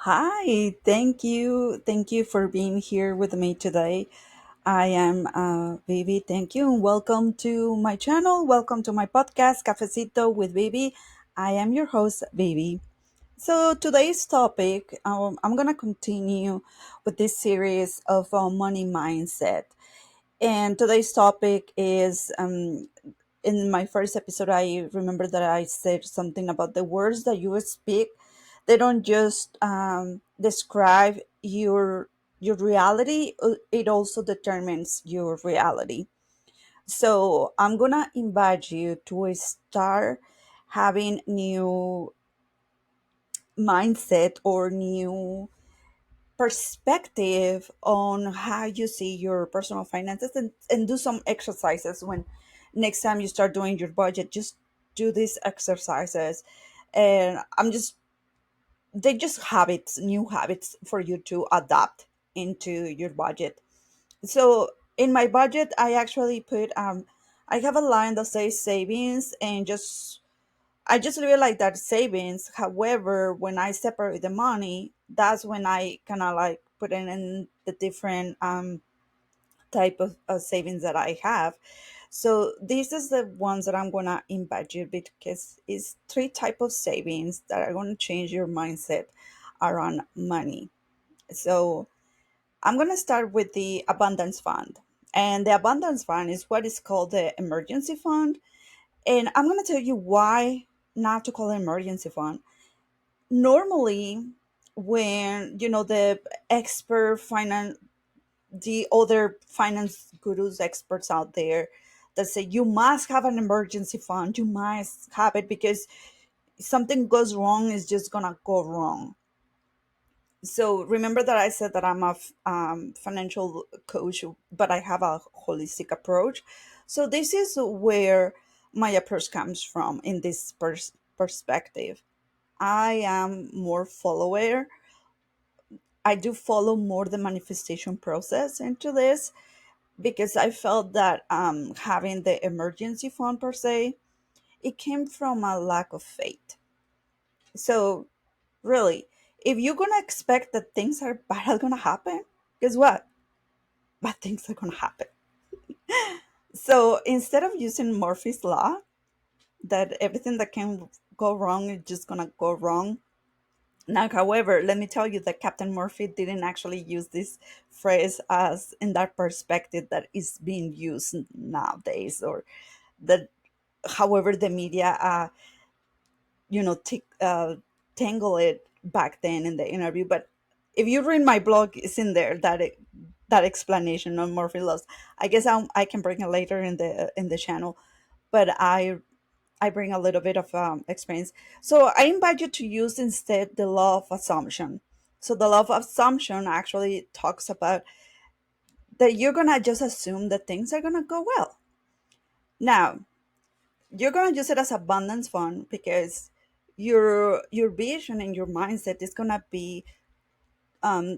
Hi, thank you. Thank you for being here with me today. I am Vivi. Thank you and welcome to my channel. Welcome to my podcast, Cafecito with Vivi. I am your host, Vivi. So, today's topic, I'm going to continue with this series of money mindset. And today's topic is in my first episode, I remember that I said something about the words that you speak. They don't just describe your reality; it also determines your reality. So I'm gonna invite you to start having new mindset or new perspective on how you see your personal finances and do some exercises when next time you start doing your budget. Just do these exercises, and they just habits, new habits for you to adapt into your budget. So in my budget I actually put I have a line that says savings, and just I just realized that savings. However, when I separate the money, that's when I kind of like put in the different type of savings that I have. So this is the ones that I'm gonna invite you, because it's three type of savings that are gonna change your mindset around money. So I'm gonna start with the abundance fund. And the abundance fund is what is called the emergency fund. And I'm gonna tell you why not to call it emergency fund. Normally, when the expert finance, the other finance gurus, experts out there that say you must have an emergency fund, you must have it because something goes wrong, is just gonna go wrong. So remember that I said that I'm a financial coach, but I have a holistic approach. So this is where my approach comes from in this perspective. I am more follower. I do follow more the manifestation process into this, because I felt that having the emergency fund per se, it came from a lack of faith. So really, if you're gonna expect that things are bad are gonna happen, guess what? Bad things are gonna happen. So instead of using Murphy's law, that everything that can go wrong is just gonna go wrong. Now, however, let me tell you that Captain Murphy didn't actually use this phrase as in that perspective that is being used nowadays, or that however the media tangle it back then in the interview. But if you read my blog, it's in there that that explanation on Murphy laws. I guess I can bring it later in the channel, but I bring a little bit of experience. So I invite you to use instead the law of assumption. So the law of assumption actually talks about that you're gonna just assume that things are gonna go well. Now, you're going to use it as abundance fund because your vision and your mindset is going to be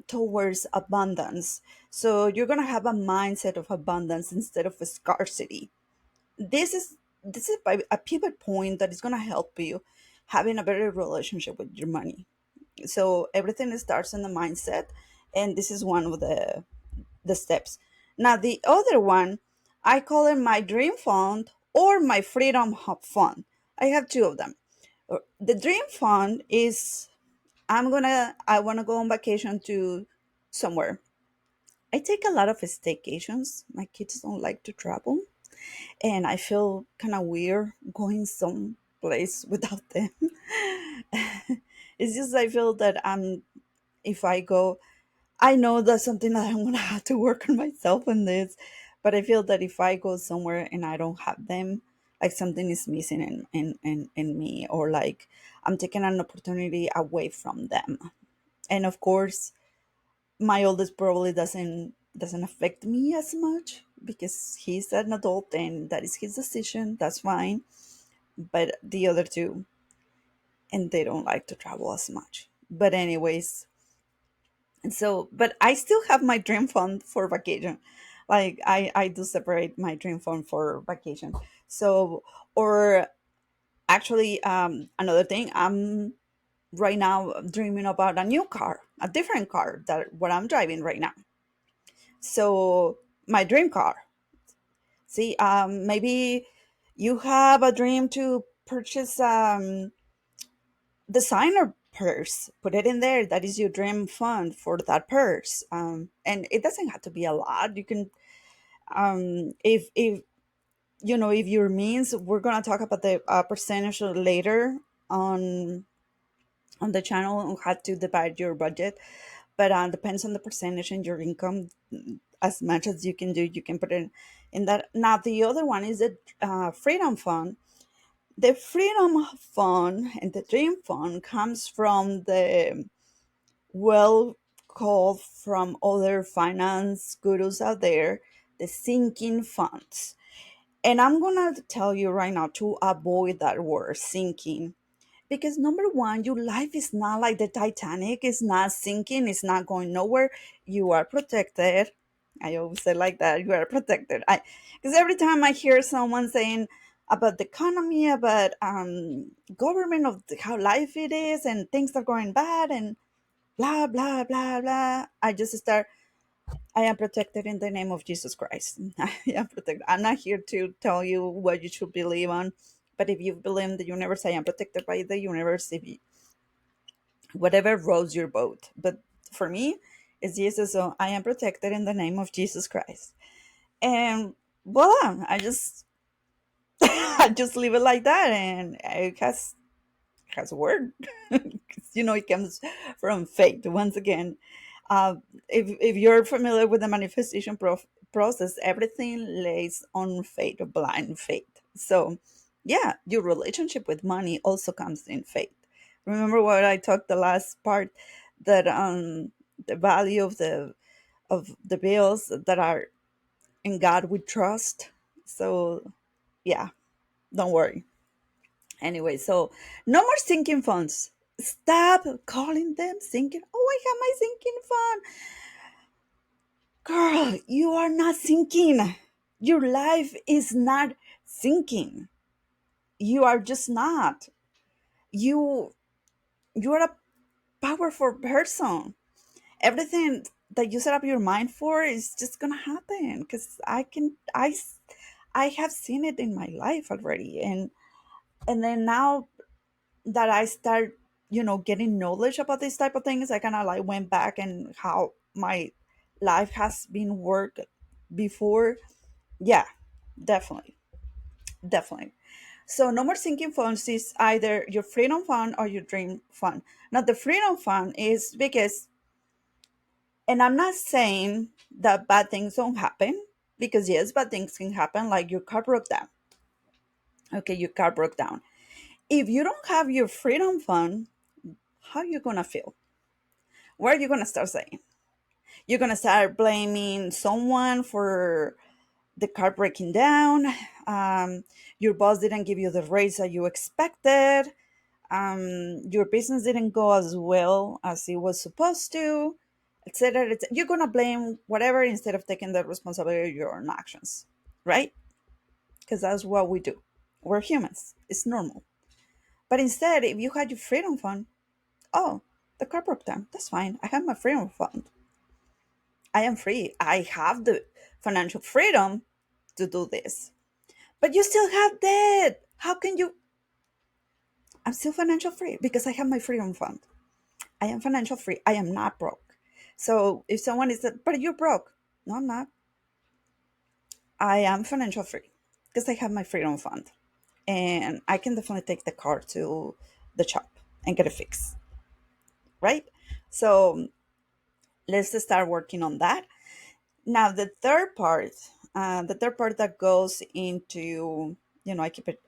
towards abundance. So you're going to have a mindset of abundance instead of a scarcity. This is a pivot point that is going to help you having a better relationship with your money. So everything starts in the mindset, and this is one of the steps. Now, the other one, I call it my dream fund or my freedom hub fund. I have two of them. The dream fund is I want to go on vacation to somewhere. I take a lot of staycations. My kids don't like to travel, and I feel kind of weird going some place without them. It's just I feel that if I go, I know that's something that I'm gonna have to work on myself on this, but I feel that if I go somewhere and I don't have them, like something is missing in me, or like I'm taking an opportunity away from them. And of course, my oldest probably doesn't affect me as much because he's an adult and that is his decision. That's fine. But the other two, and they don't like to travel as much. But anyways, and so, but I still have my dream fund for vacation. Like I do separate my dream fund for vacation. So, or actually, another thing, right now I'm dreaming about a new car, a different car that what I'm driving right now. So my dream car. See, maybe you have a dream to purchase designer purse. Put it in there. That is your dream fund for that purse. And it doesn't have to be a lot. You can, if you know, if your means, we're gonna talk about the percentage later on on the channel on how to divide your budget, but depends on the percentage and your income. As much as you can do, you can put it in that. Now the other one is the freedom fund. The freedom fund and the dream fund comes from the well called from other finance gurus out there, the sinking funds. And I'm gonna tell you right now to avoid that word sinking, because number one, your life is not like the Titanic. It's not sinking. It's not going nowhere. You are protected. I always say like that. You are protected. I Because every time I hear someone saying about the economy, about government of how life it is, and things are going bad, and blah blah blah blah, I just start. I am protected in the name of Jesus Christ. I am protected. I'm not here to tell you what you should believe on, but if you believe in the universe, I am protected by the universe. If you, whatever rows your boat. But for me, it's Jesus. So I am protected in the name of Jesus Christ. And voila, I just I just leave it like that, and it has worked. 'Cause, it comes from faith. Once again, if you're familiar with the manifestation process, everything lays on faith, blind faith. So, yeah, your relationship with money also comes in faith. Remember what I talked the last part, that the value of the bills that are in God we trust. So, yeah, don't worry. Anyway, so no more sinking funds. Stop calling them sinking. Oh, I have my sinking fund. Girl, you are not sinking. Your life is not sinking. You are just not. You you are a powerful person. Everything that you set up your mind for is just gonna happen, because I have seen it in my life already, and then now that I start, getting knowledge about these type of things, I kind of like went back and how my life has been worked before. Yeah, definitely, definitely. So no more sinking funds is either your freedom fund or your dream fund. Now the freedom fund is because, and I'm not saying that bad things don't happen, because yes, bad things can happen, like your car broke down. Okay, your car broke down. If you don't have your freedom fund, how you gonna feel? What are you gonna start saying? You're gonna start blaming someone for the car breaking down. Your boss didn't give you the raise that you expected. Your business didn't go as well as it was supposed to, etc. You're gonna blame whatever instead of taking the responsibility of your own actions, right? Because that's what we do. We're humans. It's normal. But instead, if you had your freedom fund, oh, the car broke down. That's fine. I have my freedom fund. I am free. I have the financial freedom to do this. But you still have debt. How can you? I'm still financial free because I have my freedom fund. I am financial free. I am not broke. So if someone is that, but you're broke. No, I'm not. I am financial free because I have my freedom fund. And I can definitely take the car to the shop and get it fixed. Right? So let's start working on that. Now, the third part that goes into, I keep it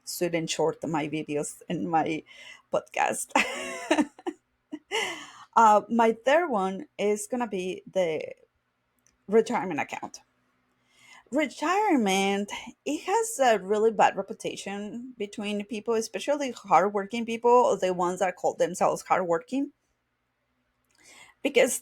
sweet and short, my videos and my podcast. My third one is going to be the retirement account. Retirement, it has a really bad reputation between people, especially hardworking people, or the ones that call themselves hardworking, because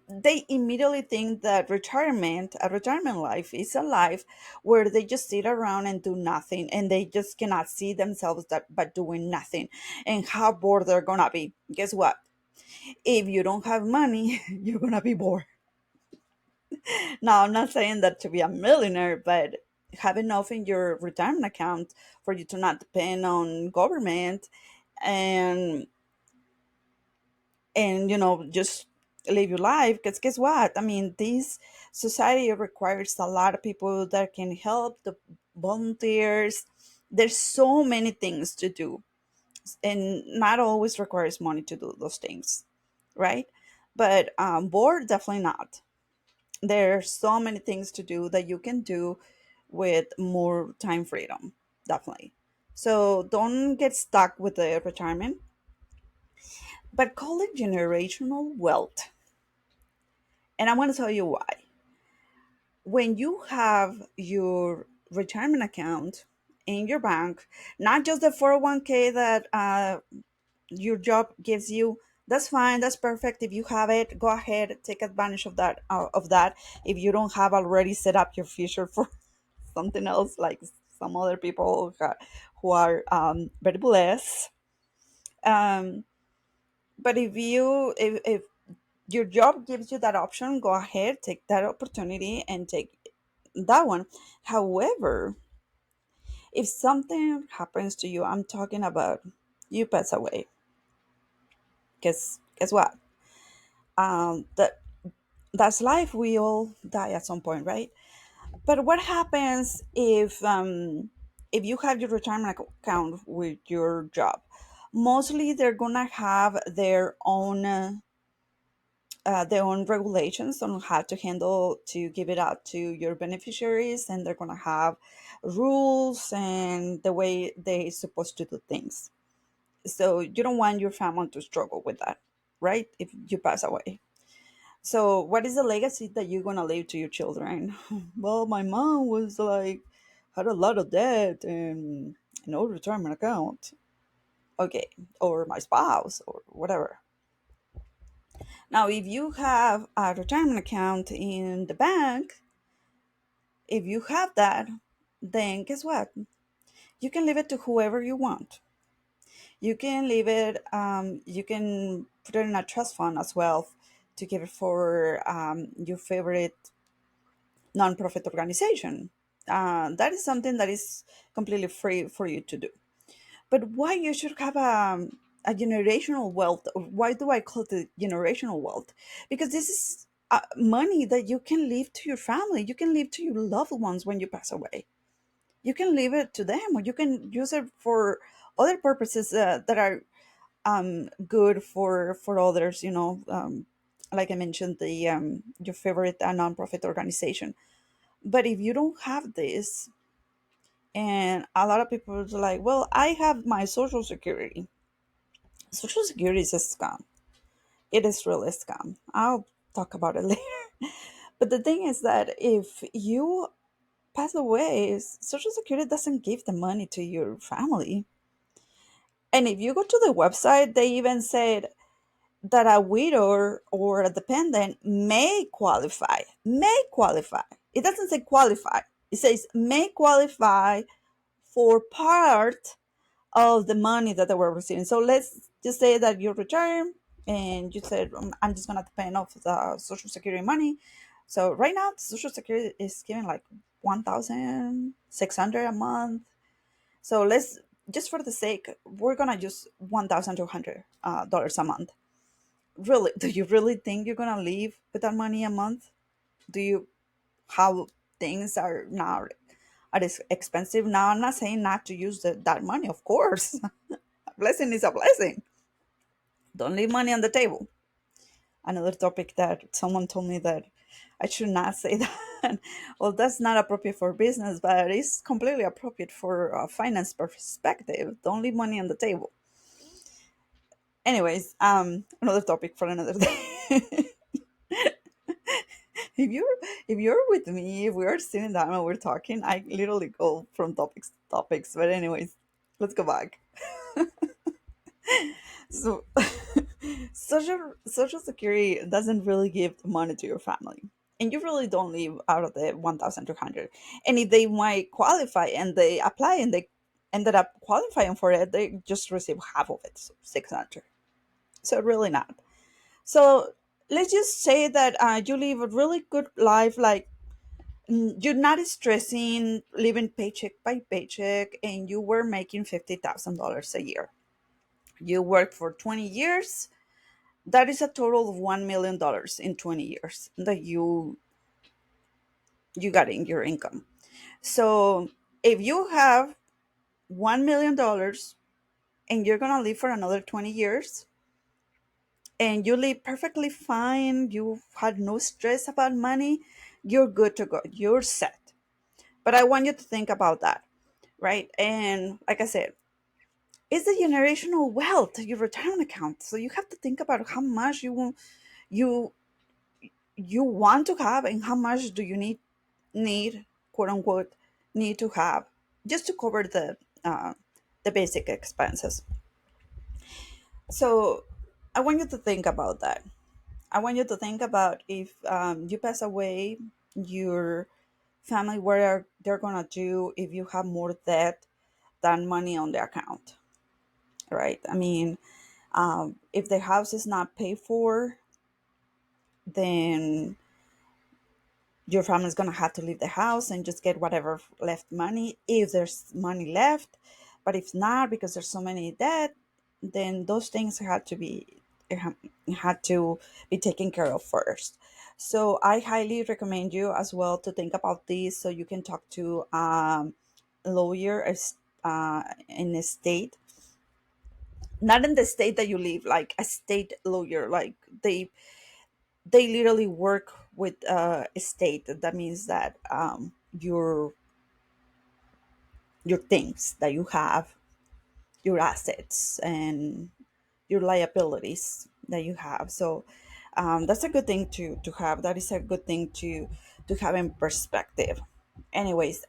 they immediately think that a retirement life, is a life where they just sit around and do nothing, and they just cannot see themselves that but doing nothing, and how bored they're gonna be. Guess what? If you don't have money, you're gonna be bored. Now, I'm not saying that to be a millionaire, but have enough in your retirement account for you to not depend on government, and just live your life. Because guess what? I mean, this society requires a lot of people that can help, the volunteers. There's so many things to do, and not always requires money to do those things, right? But board, definitely not. There are so many things to do that you can do with more time freedom, definitely. So don't get stuck with the retirement, but call it generational wealth. And I want to tell you why. When you have your retirement account in your bank, not just the 401k that your job gives you, that's fine, that's perfect. If you have it, go ahead, take advantage of that. If you don't have already set up your future for something else, like some other people who are very blessed. um, but if your job gives you that option, go ahead, take that opportunity and take that one. However, if something happens to you, I'm talking about you pass away. Guess what? That's life. We all die at some point, right? But what happens if you have your retirement account with your job? Mostly, they're gonna have their own regulations on how to handle to give it out to your beneficiaries, and they're gonna have rules and the way they're supposed to do things. So you don't want your family to struggle with that, right? If you pass away. So what is the legacy that you're gonna leave to your children? Well, my mom was like had a lot of debt and no retirement account. Okay, or my spouse or whatever. Now, if you have a retirement account in the bank, if you have that, then guess what? You can leave it to whoever you want. You can leave it. You can put it in a trust fund as well to give it for your favorite nonprofit organization. That is something that is completely free for you to do. But why you should have a generational wealth? Why do I call it generational wealth? Because this is money that you can leave to your family. You can leave to your loved ones when you pass away. You can leave it to them, or you can use it for other purposes that are good for others. Like I mentioned, the your favorite nonprofit organization. But if you don't have this, and a lot of people are like, well, I have my social security. Social security is a scam. It is really a scam. I'll talk about it later. But the thing is that if you pass away, social security doesn't give the money to your family. And if you go to the website, they even said that a widow or a dependent may qualify. May qualify. It doesn't say qualify. It says may qualify for part of the money that they were receiving. So let's just say that you retire and you said, I'm just going to depend off the Social Security money. So right now, Social Security is giving like 1,600 a month. So let's just for the sake, we're gonna use $1,200 dollars a month. Really, do you really think you're gonna live with that money a month? Do you how things are now are expensive now? I'm not saying not to use that money, of course. A blessing is a blessing. Don't leave money on the table. Another topic that someone told me that I should not say that. Well, that's not appropriate for business, but it's completely appropriate for a finance perspective. Don't leave money on the table. Anyways, another topic for another day. If you're with me, if we are sitting down and we're talking, I literally go from topics to topics. But anyways, let's go back. So social security doesn't really give money to your family. And you really don't live out of the 1,200. And if they might qualify and they apply and they ended up qualifying for it, they just receive half of it, so 600. So really not. So let's just say that you live a really good life, like you're not stressing, living paycheck by paycheck, and you were making $50,000 a year. You worked for 20 years. That is a total of $1 million in 20 years that you got in your income. So if you have $1 million and you're gonna live for another 20 years and you live perfectly fine, you had no stress about money, you're good to go. You're set. But I want you to think about that, right? And like I said, it's the generational wealth, your retirement account. So you have to think about how much you you want to have and how much do you need, quote unquote, need to have just to cover the basic expenses. So I want you to think about that. I want you to think about if you pass away, your family, what are they're gonna do if you have more debt than money on the account, right? I mean, if the house is not paid for, then your family's gonna have to leave the house and just get whatever left money if there's money left. But if not, because there's so many debt, then those things had to be taken care of first. So I highly recommend you as well to think about this so you can talk to a lawyer in a state, not in the state that you live, like a state lawyer, like they literally work with a state. That means that your things that you have, your assets and your liabilities that you have. So that's a good thing to have. That is a good thing to have in perspective. Anyways,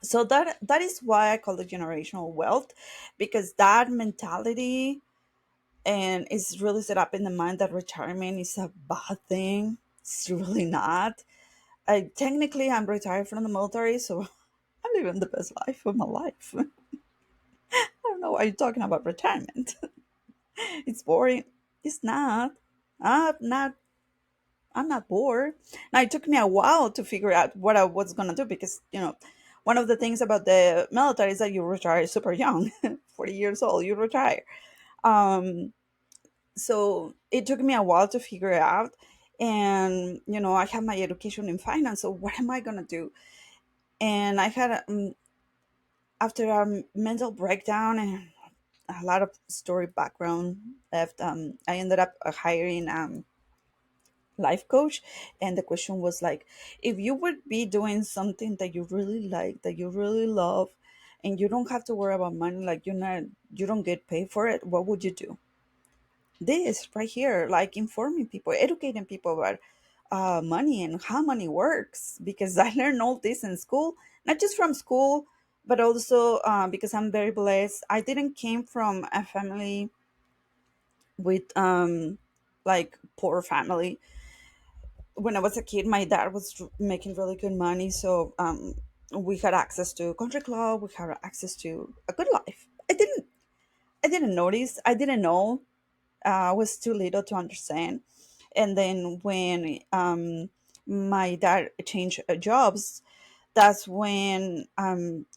so that is why I call it generational wealth, because that mentality and is really set up in the mind that retirement is a bad thing. It's really not. I technically I'm retired from the military, so I'm living the best life of my life. I don't know why you're talking about retirement. It's boring. It's not. I'm not. I'm not bored. Now it took me a while to figure out what I was gonna do because one of the things about the military is that you retire super young, 40 years old. You retire. Um, so it took me a while to figure it out, and I have my education in finance. So what am I gonna do? And I had after a mental breakdown and a lot of story background left, I ended up hiring life coach. And the question was like, if you would be doing something that you really like, that you really love, and you don't have to worry about money, like you don't get paid for it, what would you do? This right here, like informing people, educating people about money and how money works, because I learned all this in school, not just from school, but also because I'm very blessed. I didn't came from a family with like poor family. When I was a kid, my dad was making really good money, so we had access to country club. We had access to a good life. I didn't notice. I didn't know. I was too little to understand. And then when my dad changed jobs, that's when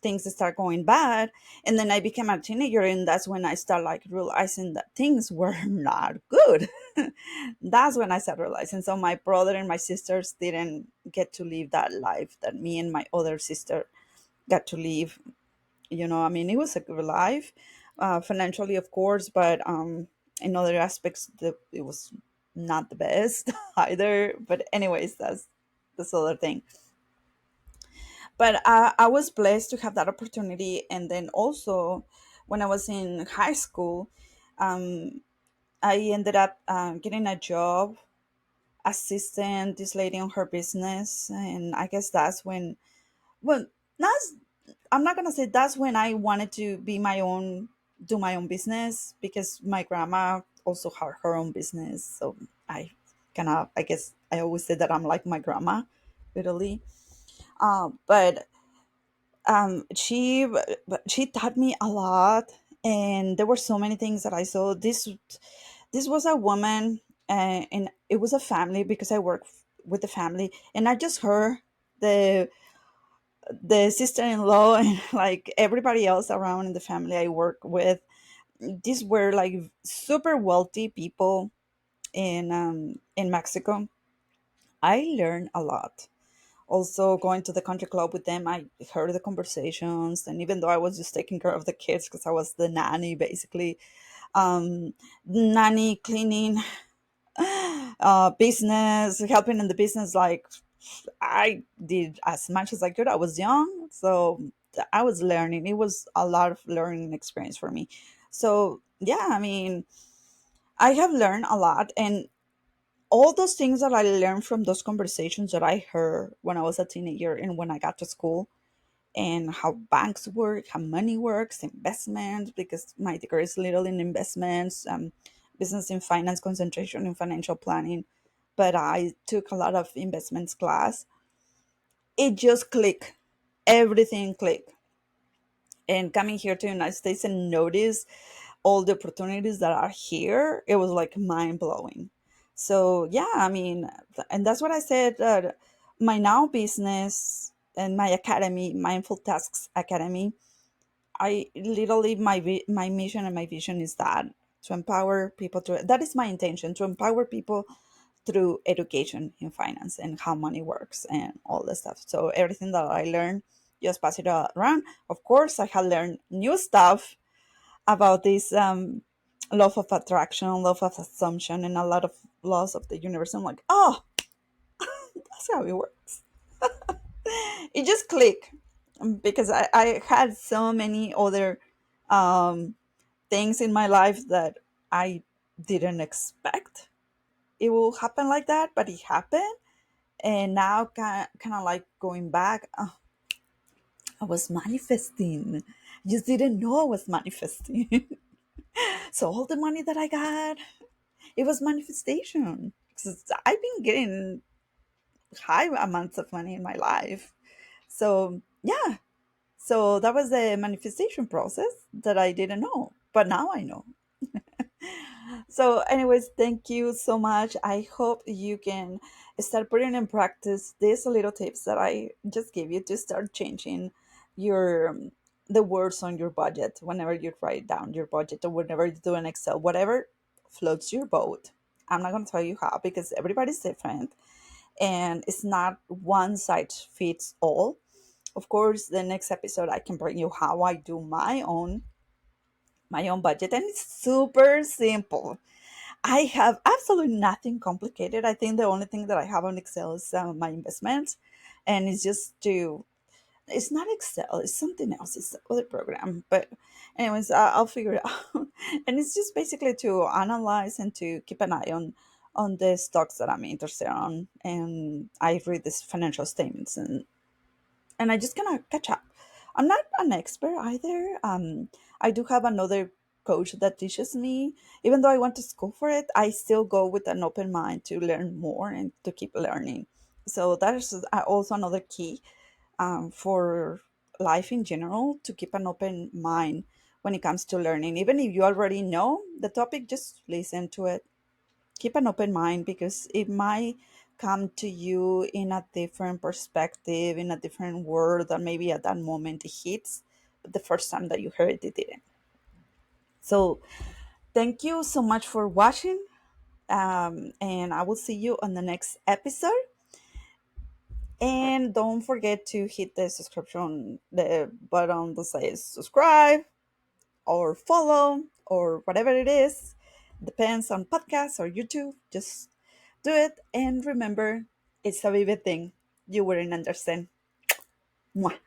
things start going bad. And then I became a teenager, and that's when I start like realizing that things were not good. That's when I started realizing. So my brother and my sisters didn't get to live that life that me and my other sister got to live. I mean, it was a good life, financially, of course, but in other aspects, it was not the best either. But anyways, that's the other thing. But I was blessed to have that opportunity. And then also, when I was in high school, um, I ended up getting a job assisting this lady on her business. And I guess that's when, well, that's, I'm not going to say that's when I wanted to be my own do my own business because my grandma also had her own business. So I kind of, I guess I always say that I'm like my grandma, literally. But she taught me a lot, and there were so many things that I saw. This was a woman, and it was a family because I work with the family, and not just her, the the sister-in-law and like everybody else around in the family I work with. These were like super wealthy people in Mexico. I learned a lot. Also, going to the country club with them, I heard the conversations, and even though I was just taking care of the kids because I was the nanny, basically, um, nanny, cleaning, business, helping in the business, like I did as much as I could. I was young, so I was learning. It was a lot of learning experience for me. So yeah, I mean, I have learned a lot, and all those things that I learned from those conversations that I heard when I was a teenager and when I got to school, and how banks work, how money works, investments, because my degree is little in investments, business in finance, concentration in financial planning, but I took a lot of investments class. It just clicked. Everything clicked. And coming here to the United States and notice all the opportunities that are here, it was like mind blowing. So yeah, I mean, and that's what I said. My now business and my academy, Mindful Tasks Academy, I literally my mission and my vision is that to empower people to, that is my intention, to empower people through education in finance and how money works and all this stuff. So everything that I learned, just pass it around. Of course, I have learned new stuff about this law of attraction, law of assumption, and a lot of laws of the universe. I'm like, oh, that's how it works. It just clicked because I had so many other um, things in my life that I didn't expect it will happen like that, but it happened. And now, kind of like going back, I was manifesting. I just didn't know I was manifesting. So all the money that I got, it was manifestation. 'Cause I've been getting high amounts of money in my life. So yeah, so that was the manifestation process that I didn't know, but now I know. So, anyways, thank you so much. I hope you can start putting in practice these little tips that I just gave you to start changing your the words on your budget whenever you write down your budget or whenever you do an Excel, whatever floats your boat. I'm not going to tell you how because everybody's different and it's not one size fits all. Of course, the next episode I can bring you how I do my own budget, and it's super simple. I have absolutely nothing complicated. I think the only thing that I have on Excel is my investments, and it's just to. It's not Excel. It's something else. It's other program. But, anyways, I'll figure it out. And it's just basically to analyze and to keep an eye on the stocks that I'm interested on, and I read these financial statements and I just kind of catch up. I'm not an expert either. I do have another coach that teaches me. Even though I went to school for it, I still go with an open mind to learn more and to keep learning. So that is also another key for life in general, to keep an open mind when it comes to learning. Even if you already know the topic, just listen to it, keep an open mind because it might come to you in a different perspective, in a different word that maybe at that moment it hits, but the first time that you heard it, it didn't. So, thank you so much for watching, and I will see you on the next episode. And don't forget to hit the subscription, the button that says subscribe or follow or whatever it is. Depends on podcasts or YouTube. Just do it and remember, it's a vivid thing. You wouldn't understand. Mwah.